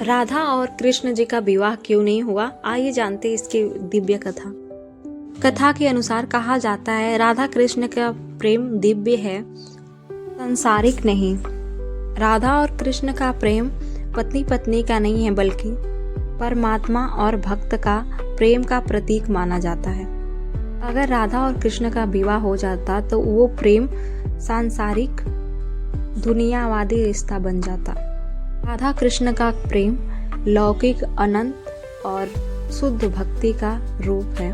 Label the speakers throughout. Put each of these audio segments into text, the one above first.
Speaker 1: राधा और कृष्ण जी का विवाह क्यों नहीं हुआ, आइए जानते हैं इसकी दिव्य कथा। कथा के अनुसार कहा जाता है राधा कृष्ण का प्रेम दिव्य है, सांसारिक नहीं। राधा और कृष्ण का प्रेम पत्नी पत्नी का नहीं है, बल्कि परमात्मा और भक्त का प्रेम का प्रतीक माना जाता है। अगर राधा और कृष्ण का विवाह हो जाता तो वो प्रेम सांसारिक दुनियावादी रिश्ता बन जाता। राधा कृष्ण का प्रेम लौकिक, अनंत और शुद्ध भक्ति का रूप है।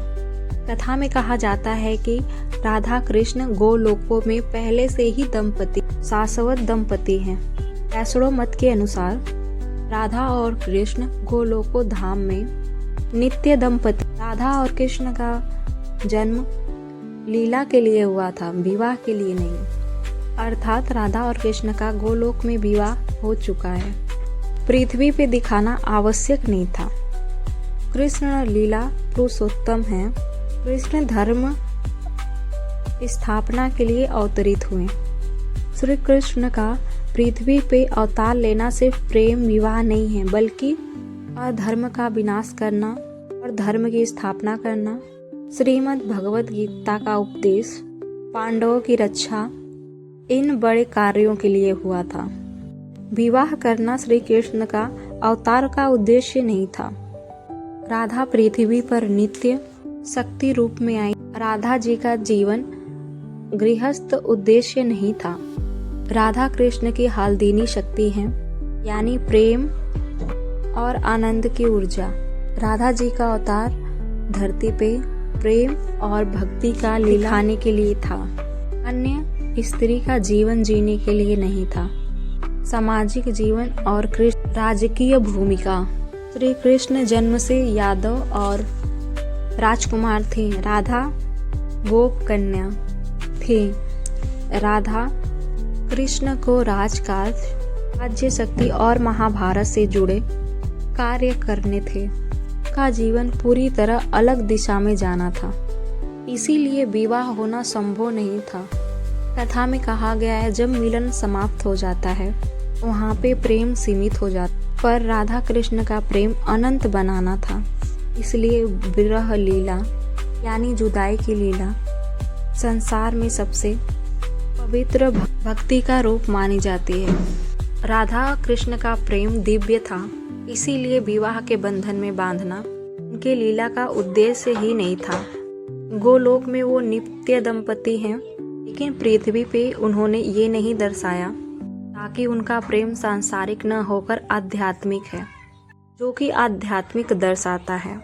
Speaker 1: कथा में कहा जाता है कि राधा कृष्ण गोलोकों में पहले से ही दंपति, शाश्वत दंपति हैं। वैष्णव मत के अनुसार राधा और कृष्ण गोलोको धाम में नित्य दंपति। राधा और कृष्ण का जन्म लीला के लिए हुआ था, विवाह के लिए नहीं। अर्थात राधा और कृष्ण का गोलोक में विवाह हो चुका है, पृथ्वी पे दिखाना आवश्यक नहीं था। कृष्ण लीला पुरुषोत्तम है। कृष्ण धर्म स्थापना के लिए अवतरित हुए। श्री कृष्ण का पृथ्वी पे अवतार लेना सिर्फ प्रेम विवाह नहीं है, बल्कि अधर्म का विनाश करना और धर्म की स्थापना करना। श्रीमद् भगवद गीता का उपदेश, पांडवों की रक्षा, इन बड़े कार्यों के लिए हुआ था। विवाह करना श्री कृष्ण का अवतार का उद्देश्य नहीं था। राधा पृथ्वी पर नित्य शक्ति रूप में आई। राधा जी का जीवन गृहस्थ उद्देश्य नहीं था। राधा कृष्ण की हालदीनी शक्ति है, यानी प्रेम और आनंद की ऊर्जा। राधा जी का अवतार धरती पे प्रेम और भक्ति का दिखाने के लिए था, अन्य स्त्री का जीवन जीने के लिए नहीं था। सामाजिक जीवन और कृष्ण राजकीय भूमिका। श्री कृष्ण जन्म से यादव और राजकुमार थे। राधा गोप कन्या थी। राधा कृष्ण को राजकाज, राज्य शक्ति और महाभारत से जुड़े कार्य करने थे। का जीवन पूरी तरह अलग दिशा में जाना था, इसीलिए विवाह होना संभव नहीं था। कथा में कहा गया है जब मिलन समाप्त हो जाता है वहाँ पे प्रेम सीमित हो जाता, पर राधा कृष्ण का प्रेम अनंत बनाना था। इसलिए विरह लीला यानी जुदाई की लीला संसार में सबसे पवित्र भक्ति का रूप मानी जाती है। राधा कृष्ण का प्रेम दिव्य था, इसीलिए विवाह के बंधन में बांधना उनके लीला का उद्देश्य ही नहीं था। गोलोक में वो नित्य दंपति हैं, लेकिन पृथ्वी पे उन्होंने ये नहीं दर्शाया ताकि उनका प्रेम सांसारिक न होकर आध्यात्मिक है, जो कि आध्यात्मिक दर्शाता है।